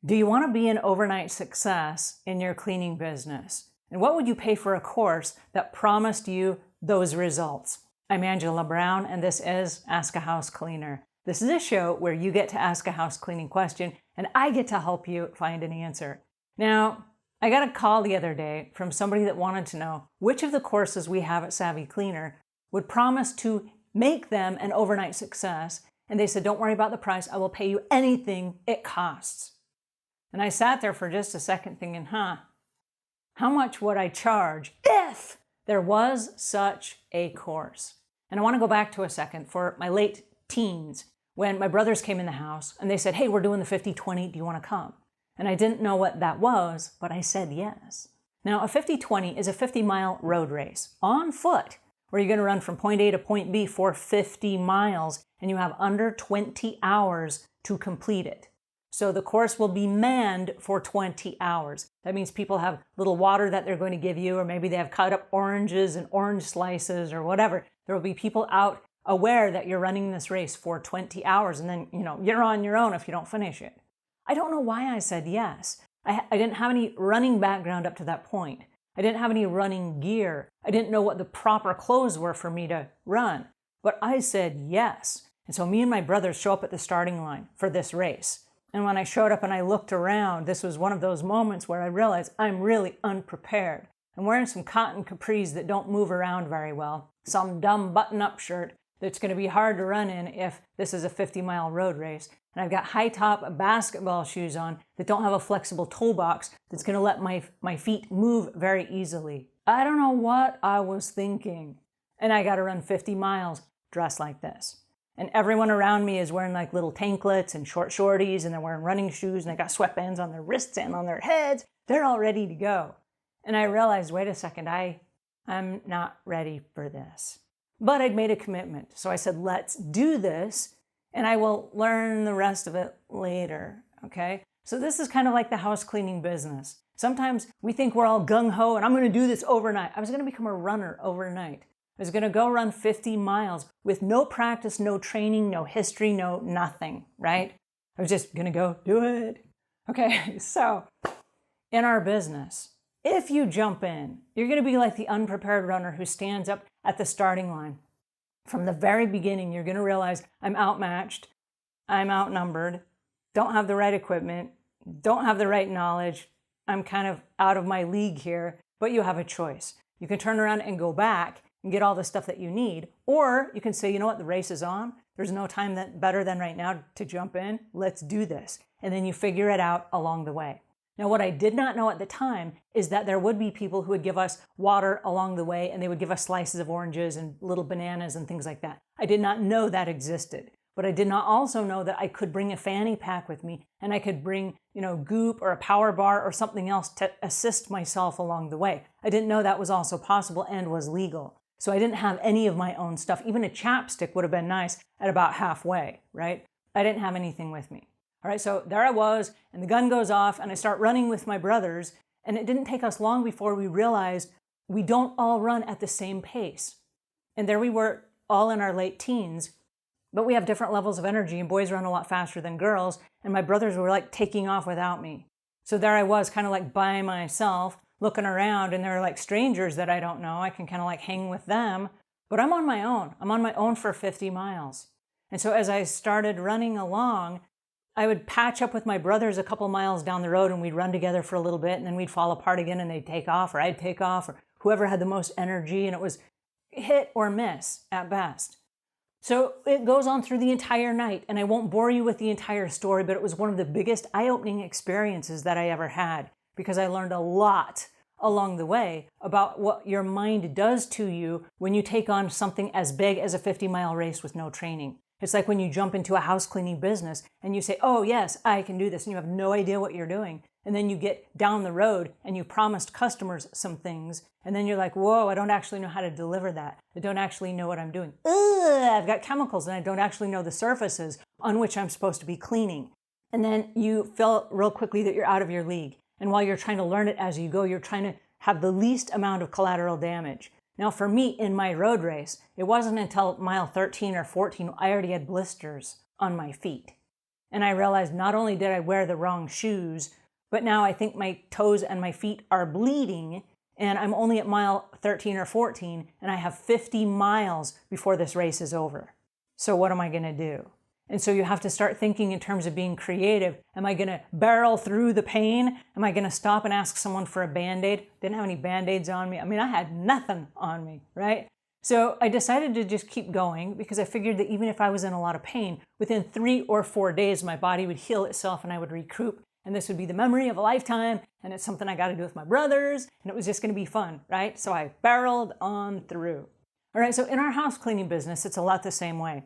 Do you want to be an overnight success in your cleaning business? And what would you pay for a course that promised you those results? I'm Angela Brown, and this is Ask a House Cleaner. This is a show where you get to ask a house cleaning question, and I get to help you find an answer. Now, I got a call the other day from somebody that wanted to know which of the courses we have at Savvy Cleaner would promise to make them an overnight success. And they said, don't worry about the price. I will pay you anything it costs. And I sat there for just a second thinking, how much would I charge if there was such a course? And I want to go back to a second for my late teens when my brothers came in the house and they said, hey, we're doing the 50-20, do you want to come? And I didn't know what that was, but I said yes. Now, a 50-20 is a 50-mile road race on foot where you're going to run from point A to point B for 50 miles and you have under 20 hours to complete it. So the course will be manned for 20 hours. That means people have little water that they're going to give you, or maybe they have cut up oranges and orange slices or whatever. There will be people out aware that you're running this race for 20 hours, and then, you're on your own if you don't finish it. I don't know why I said yes. I didn't have any running background up to that point. I didn't have any running gear. I didn't know what the proper clothes were for me to run. But I said yes. And so me and my brothers show up at the starting line for this race. And when I showed up and I looked around, this was one of those moments where I realized I'm really unprepared. I'm wearing some cotton capris that don't move around very well, some dumb button-up shirt that's going to be hard to run in if this is a 50-mile road race. And I've got high-top basketball shoes on that don't have a flexible toe box that's going to let my feet move very easily. I don't know what I was thinking. And I got to run 50 miles dressed like this. And everyone around me is wearing like little tanklets and short shorties, and they're wearing running shoes, and they got sweatbands on their wrists and on their heads. They're all ready to go. And I realized, wait a second, I'm not ready for this. But I'd made a commitment. So I said, let's do this, and I will learn the rest of it later, okay? So this is kind of like the house cleaning business. Sometimes we think we're all gung-ho, and I'm going to do this overnight. I was going to become a runner overnight. I was going to go run 50 miles with no practice, no training, no history, no nothing, right? I was just going to go do it. Okay, so in our business, if you jump in, you're going to be like the unprepared runner who stands up at the starting line. From the very beginning, you're going to realize I'm outmatched, I'm outnumbered, don't have the right equipment, don't have the right knowledge, I'm kind of out of my league here, but you have a choice. You can turn around and go back and get all the stuff that you need. Or you can say, you know what, the race is on. There's no time better than right now to jump in. Let's do this. And then you figure it out along the way. Now, what I did not know at the time is that there would be people who would give us water along the way, and they would give us slices of oranges and little bananas and things like that. I did not know that existed. But I did not also know that I could bring a fanny pack with me, and I could bring, Goop or a power bar or something else to assist myself along the way. I didn't know that was also possible and was legal. So I didn't have any of my own stuff. Even a chapstick would have been nice at about halfway, right? I didn't have anything with me. All right, so there I was, and the gun goes off, and I start running with my brothers, and it didn't take us long before we realized we don't all run at the same pace. And there we were, all in our late teens, but we have different levels of energy, and boys run a lot faster than girls, and my brothers were like taking off without me. So there I was, kind of like by myself, looking around, and they're like strangers that I don't know. I can kind of like hang with them, but I'm on my own. I'm on my own for 50 miles. And so as I started running along, I would patch up with my brothers a couple miles down the road, and we'd run together for a little bit, and then we'd fall apart again, and they'd take off, or I'd take off, or whoever had the most energy, and it was hit or miss at best. So it goes on through the entire night, and I won't bore you with the entire story, but it was one of the biggest eye-opening experiences that I ever had, because I learned a lot along the way about what your mind does to you when you take on something as big as a 50-mile race with no training. It's like when you jump into a house cleaning business and you say, oh yes, I can do this, and you have no idea what you're doing. And then you get down the road and you promised customers some things, and then you're like, whoa, I don't actually know how to deliver that. I don't actually know what I'm doing. I've got chemicals and I don't actually know the surfaces on which I'm supposed to be cleaning. And then you feel real quickly that you're out of your league. And while you're trying to learn it as you go, you're trying to have the least amount of collateral damage. Now for me, in my road race, it wasn't until mile 13 or 14 I already had blisters on my feet. And I realized not only did I wear the wrong shoes, but now I think my toes and my feet are bleeding, and I'm only at mile 13 or 14, and I have 50 miles before this race is over. So what am I going to do? And so you have to start thinking in terms of being creative. Am I going to barrel through the pain? Am I going to stop and ask someone for a Band-Aid? Didn't have any Band-Aids on me. I mean, I had nothing on me, right? So I decided to just keep going because I figured that even if I was in a lot of pain, within 3 or 4 days, my body would heal itself and I would recoup. And this would be the memory of a lifetime. And it's something I got to do with my brothers. And it was just going to be fun, right? So I barreled on through. All right, so in our house cleaning business, it's a lot the same way.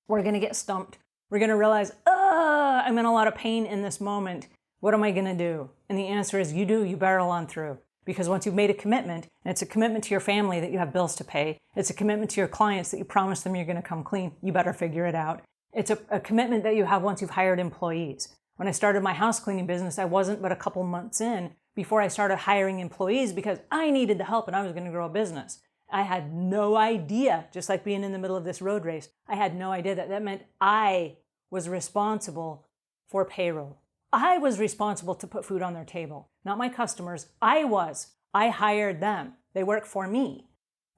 We're going to get stumped. We're going to realize, I'm in a lot of pain in this moment. What am I going to do? And the answer is you barrel on through. Because once you've made a commitment, and it's a commitment to your family that you have bills to pay, it's a commitment to your clients that you promise them you're going to come clean, you better figure it out. It's a commitment that you have once you've hired employees. When I started my house cleaning business, I wasn't but a couple months in before I started hiring employees because I needed the help and I was going to grow a business. I had no idea, just like being in the middle of this road race, I had no idea that meant I was responsible for payroll. I was responsible to put food on their table, not my customers. I hired them. They work for me.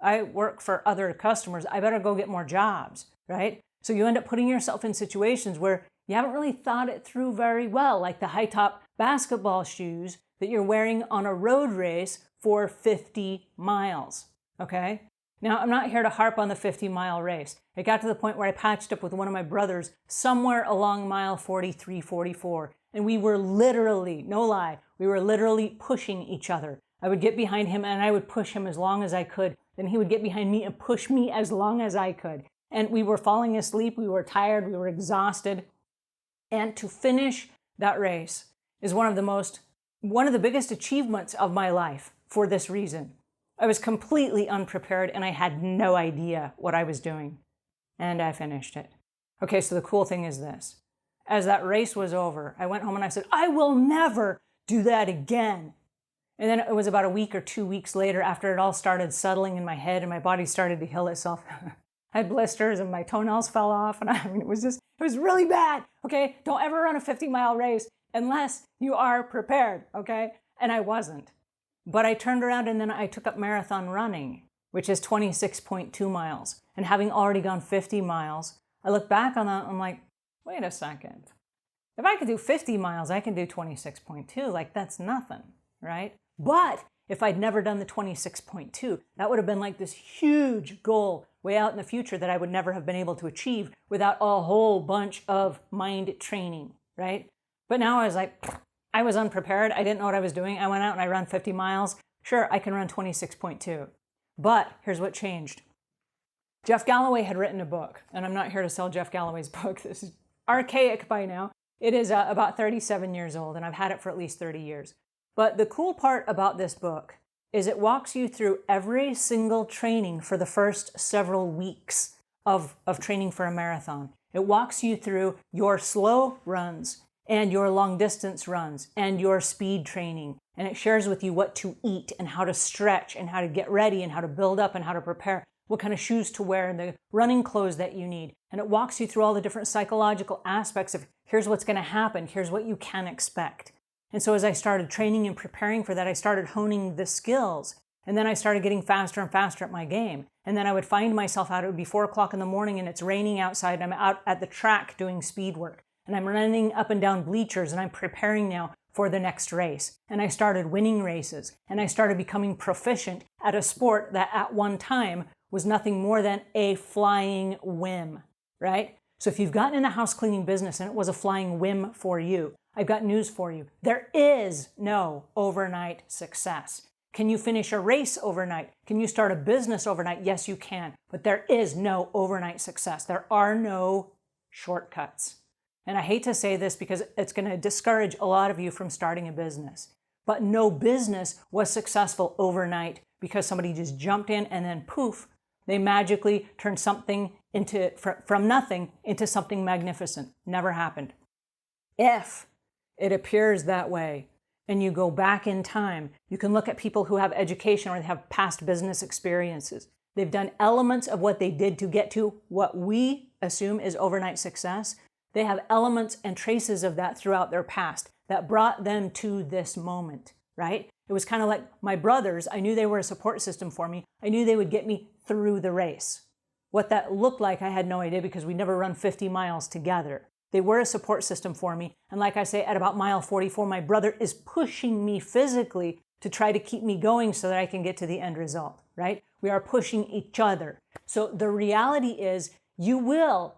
I work for other customers. I better go get more jobs, right? So you end up putting yourself in situations where you haven't really thought it through very well, like the high top basketball shoes that you're wearing on a road race for 50 miles. Okay? Now, I'm not here to harp on the 50-mile race. It got to the point where I patched up with one of my brothers somewhere along mile 43, 44. And we were literally, no lie, we were literally pushing each other. I would get behind him and I would push him as long as I could. Then he would get behind me and push me as long as I could. And we were falling asleep. We were tired. We were exhausted. And to finish that race is one of the biggest achievements of my life for this reason. I was completely unprepared and I had no idea what I was doing. And I finished it. Okay, so the cool thing is this. As that race was over, I went home and I said, I will never do that again. And then it was about a week or 2 weeks later after it all started settling in my head and my body started to heal itself. I had blisters and my toenails fell off. And it was really bad. Okay, don't ever run a 50-mile race unless you are prepared. Okay, and I wasn't. But I turned around and then I took up marathon running, which is 26.2 miles. And having already gone 50 miles, I look back on that and I'm like, wait a second. If I could do 50 miles, I can do 26.2. Like, that's nothing, right? But if I'd never done the 26.2, that would have been like this huge goal way out in the future that I would never have been able to achieve without a whole bunch of mind training, right? But now I was like, I was unprepared. I didn't know what I was doing. I went out and I ran 50 miles. Sure, I can run 26.2. But here's what changed. Jeff Galloway had written a book, and I'm not here to sell Jeff Galloway's book. This is archaic by now. It is about 37 years old, and I've had it for at least 30 years. But the cool part about this book is it walks you through every single training for the first several weeks of training for a marathon. It walks you through your slow runs and your long distance runs and your speed training. And it shares with you what to eat and how to stretch and how to get ready and how to build up and how to prepare, what kind of shoes to wear and the running clothes that you need. And it walks you through all the different psychological aspects of here's what's going to happen, here's what you can expect. And so as I started training and preparing for that, I started honing the skills. And then I started getting faster and faster at my game. And then I would find myself out, it would be 4 o'clock in the morning and it's raining outside and I'm out at the track doing speed work. And I'm running up and down bleachers and I'm preparing now for the next race. And I started winning races and I started becoming proficient at a sport that at one time was nothing more than a flying whim, right? So if you've gotten in the house cleaning business and it was a flying whim for you, I've got news for you. There is no overnight success. Can you finish a race overnight? Can you start a business overnight? Yes, you can. But there is no overnight success. There are no shortcuts. And I hate to say this because it's going to discourage a lot of you from starting a business. But no business was successful overnight because somebody just jumped in and then poof, they magically turned something from nothing into something magnificent. Never happened. If it appears that way, and you go back in time, you can look at people who have education or they have past business experiences. They've done elements of what they did to get to what we assume is overnight success. They have elements and traces of that throughout their past that brought them to this moment, right? It was kind of like my brothers. I knew they were a support system for me. I knew they would get me through the race. What that looked like, I had no idea because we never run 50 miles together. They were a support system for me. And like I say, at about mile 44, my brother is pushing me physically to try to keep me going so that I can get to the end result, right? We are pushing each other. So the reality is you will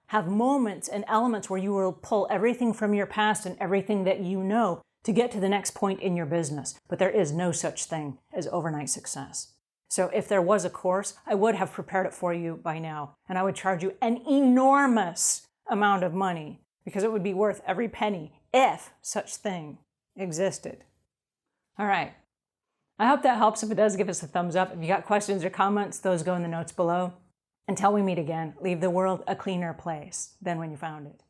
have moments and elements where you will pull everything from your past and everything that you know to get to the next point in your business. But there is no such thing as overnight success. So if there was a course, I would have prepared it for you by now. And I would charge you an enormous amount of money because it would be worth every penny if such thing existed. All right. I hope that helps. If it does, give us a thumbs up. If you got questions or comments, those go in the notes below. Until we meet again, leave the world a cleaner place than when you found it.